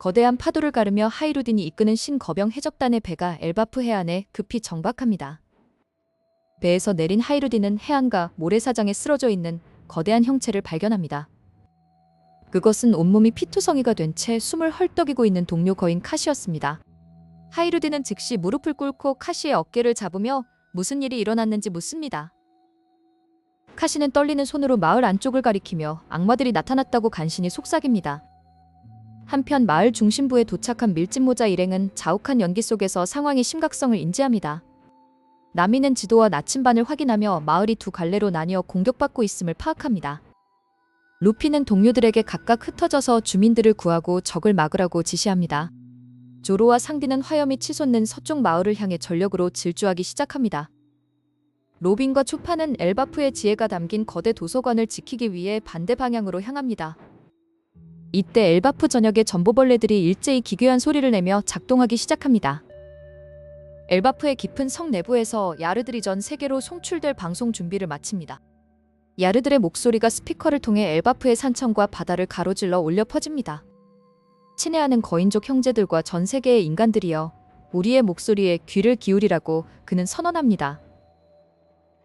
거대한 파도를 가르며 하이루딘이 이끄는 신거병 해적단의 배가 엘바프 해안에 급히 정박합니다. 배에서 내린 하이루딘은 해안가 모래사장에 쓰러져 있는 거대한 형체를 발견합니다. 그것은 온몸이 피투성이가 된 채 숨을 헐떡이고 있는 동료 거인 카시였습니다. 하이루딘은 즉시 무릎을 꿇고 카시의 어깨를 잡으며 무슨 일이 일어났는지 묻습니다. 카시는 떨리는 손으로 마을 안쪽을 가리키며 악마들이 나타났다고 간신히 속삭입니다. 한편 마을 중심부에 도착한 밀짚모자 일행은 자욱한 연기 속에서 상황의 심각성을 인지합니다. 나미는 지도와 나침반을 확인하며 마을이 두 갈래로 나뉘어 공격받고 있음을 파악합니다. 루피는 동료들에게 각각 흩어져서 주민들을 구하고 적을 막으라고 지시합니다. 조로와 상디는 화염이 치솟는 서쪽 마을을 향해 전력으로 질주하기 시작합니다. 로빈과 초파는 엘바프의 지혜가 담긴 거대 도서관을 지키기 위해 반대 방향으로 향합니다. 이때 엘바프 전역의 전보벌레들이 일제히 기괴한 소리를 내며 작동하기 시작합니다. 엘바프의 깊은 성 내부에서 야르들이 전 세계로 송출될 방송 준비를 마칩니다. 야르들의 목소리가 스피커를 통해 엘바프의 산청과 바다를 가로질러 울려 퍼집니다. 친애하는 거인족 형제들과 전 세계의 인간들이여, 우리의 목소리에 귀를 기울이라고 그는 선언합니다.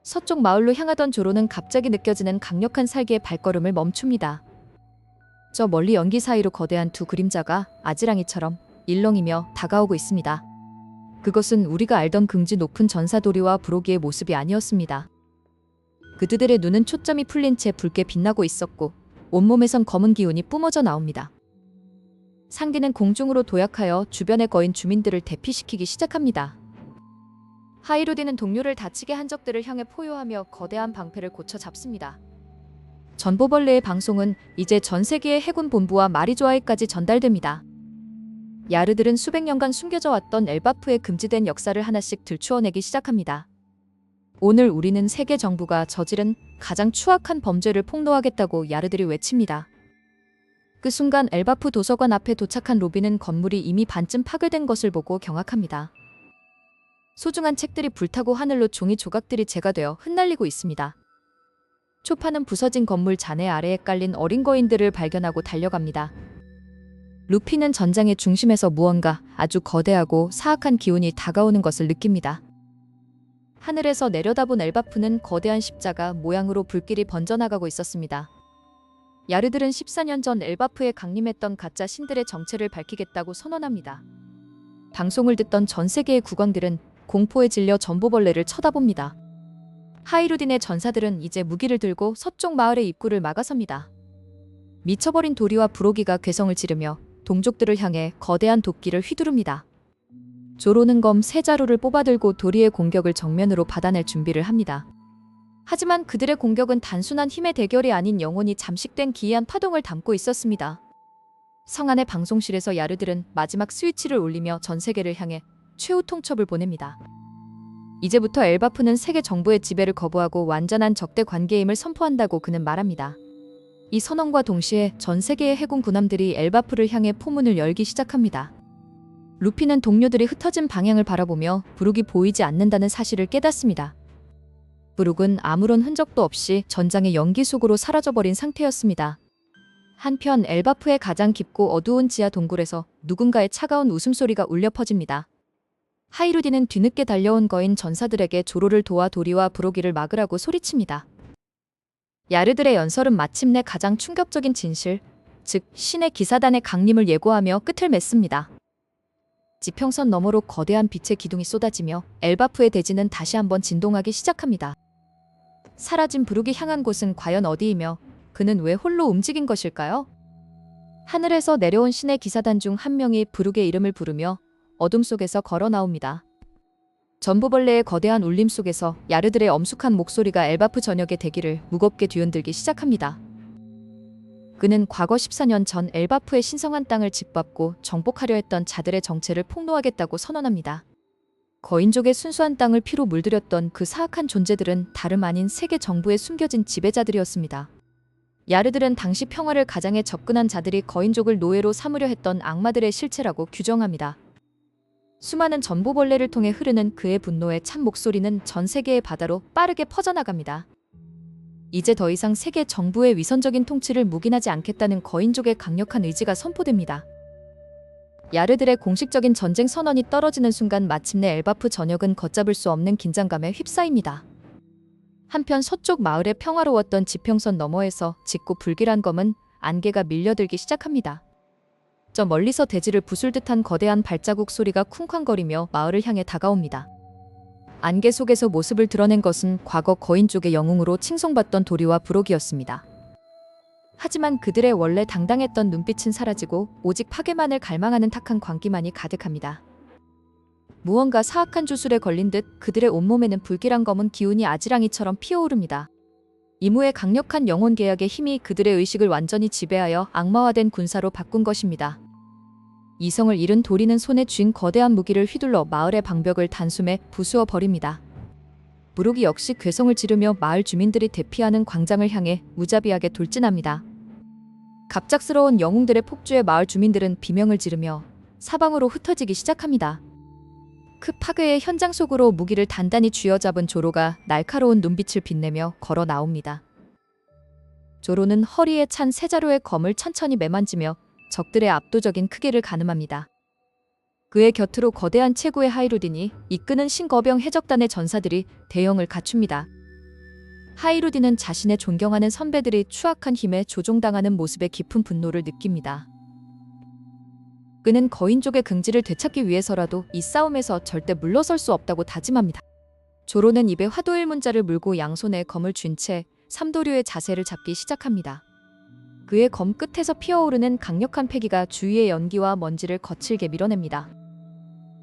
서쪽 마을로 향하던 조로는 갑자기 느껴지는 강력한 살기의 발걸음을 멈춥니다. 저 멀리 연기 사이로 거대한 두 그림자가 아지랑이처럼 일렁이며 다가오고 있습니다. 그것은 우리가 알던 긍지 높은 전사도리와 브로기의 모습이 아니었습니다. 그들의 눈은 초점이 풀린 채 붉게 빛나고 있었고 온몸에선 검은 기운이 뿜어져 나옵니다. 상디는 공중으로 도약하여 주변의 거인 주민들을 대피시키기 시작합니다. 하이루디는 동료를 다치게 한 적들을 향해 포효하며 거대한 방패를 고쳐 잡습니다. 전보벌레의 방송은 이제 전 세계의 해군 본부와 마리조아에까지 전달됩니다. 야르들은 수백 년간 숨겨져 왔던 엘바프의 금지된 역사를 하나씩 들추어내기 시작합니다. 오늘 우리는 세계 정부가 저지른 가장 추악한 범죄를 폭로하겠다고 야르들이 외칩니다. 그 순간 엘바프 도서관 앞에 도착한 로빈은 건물이 이미 반쯤 파괴된 것을 보고 경악합니다. 소중한 책들이 불타고 하늘로 종이 조각들이 재가 되어 흩날리고 있습니다. 초파는 부서진 건물 잔해 아래에 깔린 어린 거인들을 발견하고 달려갑니다. 루피는 전장의 중심에서 무언가 아주 거대하고 사악한 기운이 다가오는 것을 느낍니다. 하늘에서 내려다본 엘바프는 거대한 십자가 모양으로 불길이 번져나가고 있었습니다. 야르들은 14년 전 엘바프에 강림했던 가짜 신들의 정체를 밝히겠다고 선언합니다. 방송을 듣던 전 세계의 국왕들은 공포에 질려 전보벌레를 쳐다봅니다. 하이루딘의 전사들은 이제 무기를 들고 서쪽 마을의 입구를 막아섭니다. 미쳐버린 도리와 브로기가 괴성을 지르며 동족들을 향해 거대한 도끼를 휘두릅니다. 조로는 검 세 자루를 뽑아들고 도리의 공격을 정면으로 받아낼 준비를 합니다. 하지만 그들의 공격은 단순한 힘의 대결이 아닌 영혼이 잠식된 기이한 파동을 담고 있었습니다. 성 안의 방송실에서 야르들은 마지막 스위치를 올리며 전 세계를 향해 최후 통첩을 보냅니다. 이제부터 엘바프는 세계 정부의 지배를 거부하고 완전한 적대 관계임을 선포한다고 그는 말합니다. 이 선언과 동시에 전 세계의 해군 군함들이 엘바프를 향해 포문을 열기 시작합니다. 루피는 동료들이 흩어진 방향을 바라보며 브룩이 보이지 않는다는 사실을 깨닫습니다. 브룩은 아무런 흔적도 없이 전장의 연기 속으로 사라져버린 상태였습니다. 한편 엘바프의 가장 깊고 어두운 지하 동굴에서 누군가의 차가운 웃음소리가 울려 퍼집니다. 하이루디는 뒤늦게 달려온 거인 전사들에게 조로를 도와 도리와 브로기를 막으라고 소리칩니다. 야르들의 연설은 마침내 가장 충격적인 진실, 즉 신의 기사단의 강림을 예고하며 끝을 맺습니다. 지평선 너머로 거대한 빛의 기둥이 쏟아지며 엘바프의 대지는 다시 한번 진동하기 시작합니다. 사라진 브룩이 향한 곳은 과연 어디이며 그는 왜 홀로 움직인 것일까요? 하늘에서 내려온 신의 기사단 중 한 명이 브룩의 이름을 부르며 어둠 속에서 걸어 나옵니다. 전보벌레의 거대한 울림 속에서 야르들의 엄숙한 목소리가 엘바프 전역의 대기를 무겁게 뒤흔들기 시작합니다. 그는 과거 14년 전 엘바프의 신성한 땅을 짓밟고 정복하려 했던 자들의 정체를 폭로하겠다고 선언합니다. 거인족의 순수한 땅을 피로 물들였던 그 사악한 존재들은 다름 아닌 세계 정부의 숨겨진 지배자들이었습니다. 야르들은 당시 평화를 가장해 접근한 자들이 거인족을 노예로 삼으려 했던 악마들의 실체라고 규정합니다. 수많은 전보벌레를 통해 흐르는 그의 분노의 참 목소리는 전 세계의 바다로 빠르게 퍼져나갑니다. 이제 더 이상 세계 정부의 위선적인 통치를 묵인하지 않겠다는 거인족의 강력한 의지가 선포됩니다. 야르들의 공식적인 전쟁 선언이 떨어지는 순간 마침내 엘바프 전역은 걷잡을 수 없는 긴장감에 휩싸입니다. 한편 서쪽 마을의 평화로웠던 지평선 너머에서 짙고 불길한 검은 안개가 밀려들기 시작합니다. 저 멀리서 대지를 부술 듯한 거대한 발자국 소리가 쿵쾅거리며 마을을 향해 다가옵니다. 안개 속에서 모습을 드러낸 것은 과거 거인 쪽의 영웅으로 칭송받던 도리와 브록이었습니다. 하지만 그들의 원래 당당했던 눈빛은 사라지고 오직 파괴만을 갈망하는 탁한 광기만이 가득합니다. 무언가 사악한 주술에 걸린 듯 그들의 온몸에는 불길한 검은 기운이 아지랑이처럼 피어오릅니다. 이무의 강력한 영혼 계약의 힘이 그들의 의식을 완전히 지배하여 악마화된 군사로 바꾼 것입니다. 이성을 잃은 도리는 손에 쥔 거대한 무기를 휘둘러 마을의 방벽을 단숨에 부수어 버립니다. 브록이 역시 괴성을 지르며 마을 주민들이 대피하는 광장을 향해 무자비하게 돌진합니다. 갑작스러운 영웅들의 폭주에 마을 주민들은 비명을 지르며 사방으로 흩어지기 시작합니다. 그 파괴의 현장 속으로 무기를 단단히 쥐어잡은 조로가 날카로운 눈빛을 빛내며 걸어 나옵니다. 조로는 허리에 찬 세 자루의 검을 천천히 매만지며 적들의 압도적인 크기를 가늠합니다. 그의 곁으로 거대한 체구의 하이루딘이 이끄는 신거병 해적단의 전사들이 대형을 갖춥니다. 하이루딘은 자신의 존경하는 선배들이 추악한 힘에 조종당하는 모습에 깊은 분노를 느낍니다. 그는 거인족의 긍지를 되찾기 위해서라도 이 싸움에서 절대 물러설 수 없다고 다짐합니다. 조로는 입에 화도일 문자를 물고 양손에 검을 쥔 채 삼도류의 자세를 잡기 시작합니다. 그의 검 끝에서 피어오르는 강력한 패기가 주위의 연기와 먼지를 거칠게 밀어냅니다.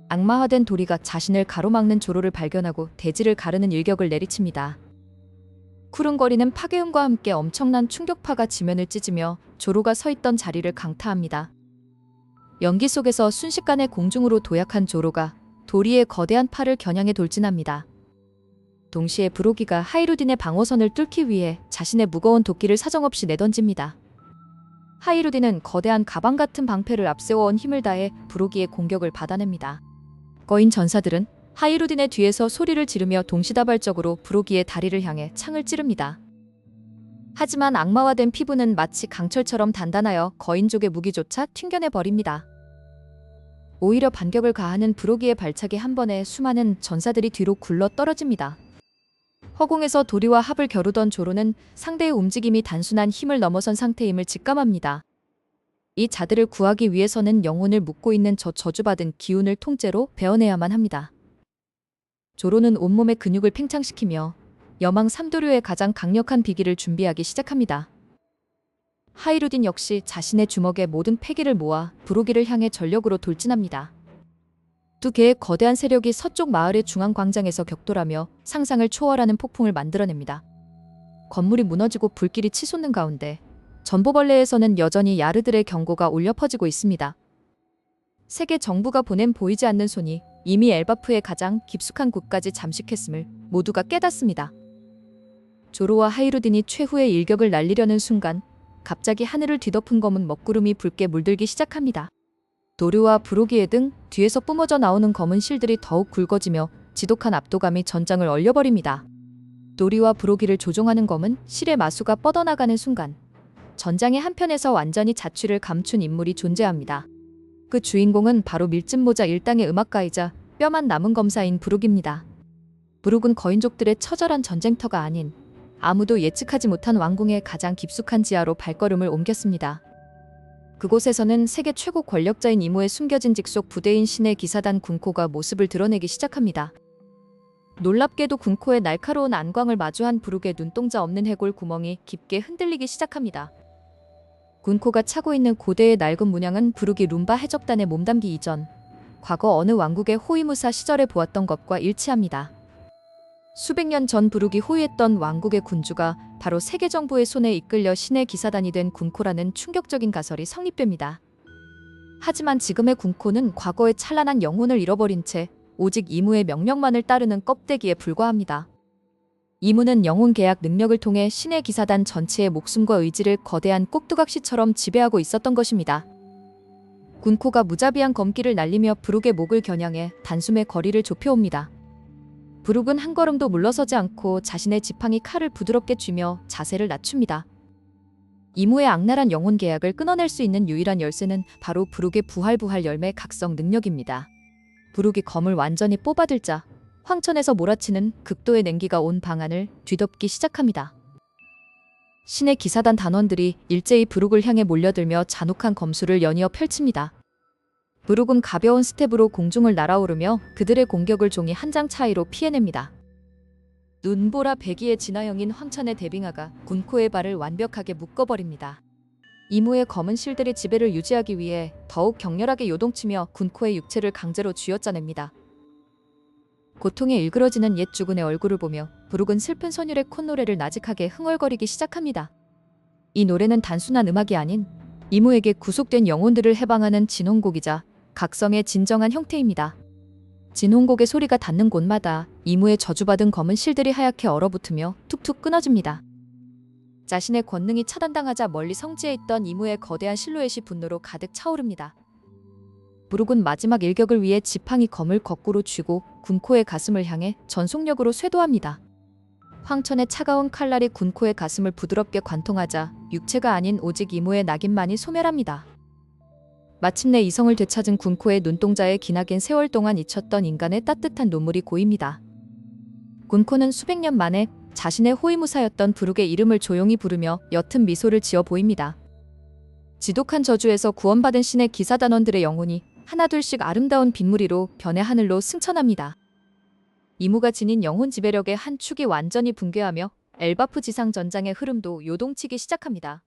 악마화된 도리가 자신을 가로막는 조로를 발견하고 대지를 가르는 일격을 내리칩니다. 쿠릉거리는 파괴음과 함께 엄청난 충격파가 지면을 찢으며 조로가 서 있던 자리를 강타합니다. 연기 속에서 순식간에 공중으로 도약한 조로가 도리의 거대한 팔을 겨냥해 돌진합니다. 동시에 브로기가 하이루딘의 방어선을 뚫기 위해 자신의 무거운 도끼를 사정없이 내던집니다. 하이루딘은 거대한 가방 같은 방패를 앞세워온 힘을 다해 브로기의 공격을 받아냅니다. 거인 전사들은 하이루딘의 뒤에서 소리를 지르며 동시다발적으로 브로기의 다리를 향해 창을 찌릅니다. 하지만 악마화된 피부는 마치 강철처럼 단단하여 거인족의 무기조차 튕겨내버립니다. 오히려 반격을 가하는 브로기의 발차기 한 번에 수많은 전사들이 뒤로 굴러 떨어집니다. 허공에서 도리와 합을 겨루던 조로는 상대의 움직임이 단순한 힘을 넘어선 상태임을 직감합니다. 이 자들을 구하기 위해서는 영혼을 묻고 있는 저 저주받은 기운을 통째로 베어내야만 합니다. 조로는 온몸의 근육을 팽창시키며 여망 삼도류의 가장 강력한 비기를 준비하기 시작합니다. 하이루딘 역시 자신의 주먹에 모든 패기를 모아 브로기를 향해 전력으로 돌진합니다. 두 개의 거대한 세력이 서쪽 마을의 중앙 광장에서 격돌하며 상상을 초월하는 폭풍을 만들어냅니다. 건물이 무너지고 불길이 치솟는 가운데 전보벌레에서는 여전히 야르들의 경고가 울려 퍼지고 있습니다. 세계 정부가 보낸 보이지 않는 손이 이미 엘바프의 가장 깊숙한 곳까지 잠식했음을 모두가 깨닫습니다. 조로와 하이루딘이 최후의 일격을 날리려는 순간 갑자기 하늘을 뒤덮은 검은 먹구름이 붉게 물들기 시작합니다. 도류와 브로기의 등 뒤에서 뿜어져 나오는 검은 실들이 더욱 굵어지며 지독한 압도감이 전장을 얼려버립니다. 도리와 브로기를 조종하는 검은 실의 마수가 뻗어나가는 순간 전장의 한편에서 완전히 자취를 감춘 인물이 존재합니다. 그 주인공은 바로 밀짚모자 일당의 음악가이자 뼈만 남은 검사인 브룩입니다. 브룩은 거인족들의 처절한 전쟁터가 아닌 아무도 예측하지 못한 왕궁의 가장 깊숙한 지하로 발걸음을 옮겼습니다. 그곳에서는 세계 최고 권력자인 이모의 숨겨진 직속 부대인 신의 기사단 군코가 모습을 드러내기 시작합니다. 놀랍게도 군코의 날카로운 안광을 마주한 브룩의 눈동자 없는 해골 구멍이 깊게 흔들리기 시작합니다. 군코가 차고 있는 고대의 낡은 문양은 브룩이 룸바 해적단에 몸담기 이전 과거 어느 왕국의 호위무사 시절에 보았던 것과 일치합니다. 수백 년 전 브룩이 호위했던 왕국의 군주가 바로 세계 정부의 손에 이끌려 신의 기사단이 된 군코라는 충격적인 가설이 성립됩니다. 하지만 지금의 군코는 과거의 찬란한 영혼을 잃어버린 채 오직 이무의 명령만을 따르는 껍데기에 불과합니다. 이무는 영혼 계약 능력을 통해 신의 기사단 전체의 목숨과 의지를 거대한 꼭두각시처럼 지배하고 있었던 것입니다. 군코가 무자비한 검기를 날리며 브룩의 목을 겨냥해 단숨에 거리를 좁혀옵니다. 브룩은 한 걸음도 물러서지 않고 자신의 지팡이 칼을 부드럽게 쥐며 자세를 낮춥니다. 이무의 악랄한 영혼 계약을 끊어낼 수 있는 유일한 열쇠는 바로 브룩의 부활 열매 각성 능력입니다. 브룩이 검을 완전히 뽑아들자 황천에서 몰아치는 극도의 냉기가 온 방안을 뒤덮기 시작합니다. 신의 기사단 단원들이 일제히 브룩을 향해 몰려들며 잔혹한 검술을 연이어 펼칩니다. 브룩은 가벼운 스텝으로 공중을 날아오르며 그들의 공격을 종이 한 장 차이로 피해냅니다. 눈보라 배기의 진화형인 황천의 대빙하가 군코의 발을 완벽하게 묶어버립니다. 이무의 검은 실들의 지배를 유지하기 위해 더욱 격렬하게 요동치며 군코의 육체를 강제로 쥐어짜냅니다. 고통에 일그러지는 옛 주군의 얼굴을 보며 브룩은 슬픈 선율의 콧노래를 나직하게 흥얼거리기 시작합니다. 이 노래는 단순한 음악이 아닌 이무에게 구속된 영혼들을 해방하는 진홍곡이자 각성의 진정한 형태입니다. 진홍곡의 소리가 닿는 곳마다 이무의 저주받은 검은 실들이 하얗게 얼어붙으며 툭툭 끊어집니다. 자신의 권능이 차단당하자 멀리 성지에 있던 이무의 거대한 실루엣이 분노로 가득 차오릅니다. 브룩은 마지막 일격을 위해 지팡이 검을 거꾸로 쥐고 군코의 가슴을 향해 전속력으로 쇄도합니다. 황천의 차가운 칼날이 군코의 가슴을 부드럽게 관통하자 육체가 아닌 오직 이무의 낙인만이 소멸합니다. 마침내 이성을 되찾은 군코의 눈동자에 기나긴 세월 동안 잊혔던 인간의 따뜻한 눈물이 고입니다. 군코는 수백 년 만에 자신의 호위무사였던 브룩의 이름을 조용히 부르며 옅은 미소를 지어 보입니다. 지독한 저주에서 구원받은 신의 기사단원들의 영혼이 하나둘씩 아름다운 빗무리로 변해 하늘로 승천합니다. 이무가 지닌 영혼 지배력의 한 축이 완전히 붕괴하며 엘바프 지상 전장의 흐름도 요동치기 시작합니다.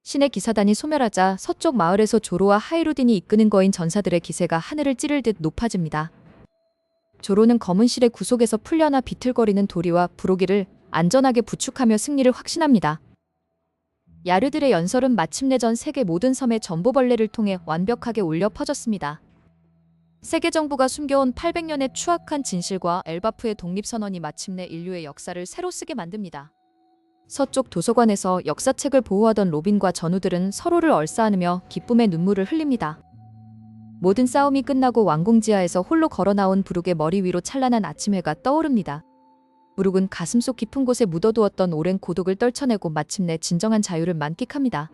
신의 기사단이 소멸하자 서쪽 마을에서 조로와 하이루딘이 이끄는 거인 전사들의 기세가 하늘을 찌를 듯 높아집니다. 조로는 검은 실의 구속에서 풀려나 비틀거리는 도리와 브로기를 안전하게 부축하며 승리를 확신합니다. 야르들의 연설은 마침내 전 세계 모든 섬의 전보벌레를 통해 완벽하게 울려 퍼졌습니다. 세계 정부가 숨겨온 800년의 추악한 진실과 엘바프의 독립선언이 마침내 인류의 역사를 새로 쓰게 만듭니다. 서쪽 도서관에서 역사책을 보호하던 로빈과 전우들은 서로를 얼싸안으며 기쁨의 눈물을 흘립니다. 모든 싸움이 끝나고 왕궁지하에서 홀로 걸어나온 브룩의 머리 위로 찬란한 아침해가 떠오릅니다. 브룩은 가슴속 깊은 곳에 묻어두었던 오랜 고독을 떨쳐내고 마침내 진정한 자유를 만끽합니다.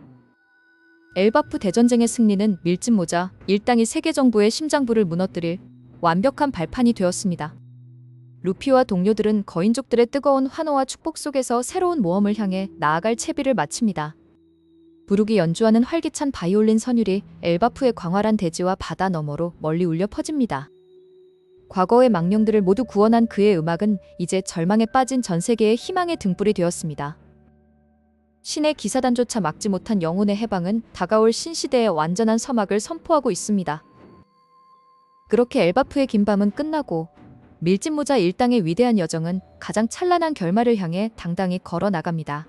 엘바프 대전쟁의 승리는 밀짚모자 일당이 세계 정부의 심장부를 무너뜨릴 완벽한 발판이 되었습니다. 루피와 동료들은 거인족들의 뜨거운 환호와 축복 속에서 새로운 모험을 향해 나아갈 채비를 마칩니다. 브룩이 연주하는 활기찬 바이올린 선율이 엘바프의 광활한 대지와 바다 너머로 멀리 울려 퍼집니다. 과거의 망령들을 모두 구원한 그의 음악은 이제 절망에 빠진 전 세계의 희망의 등불이 되었습니다. 신의 기사단조차 막지 못한 영혼의 해방은 다가올 신시대의 완전한 서막을 선포하고 있습니다. 그렇게 엘바프의 긴 밤은 끝나고 밀짚모자 일당의 위대한 여정은 가장 찬란한 결말을 향해 당당히 걸어 나갑니다.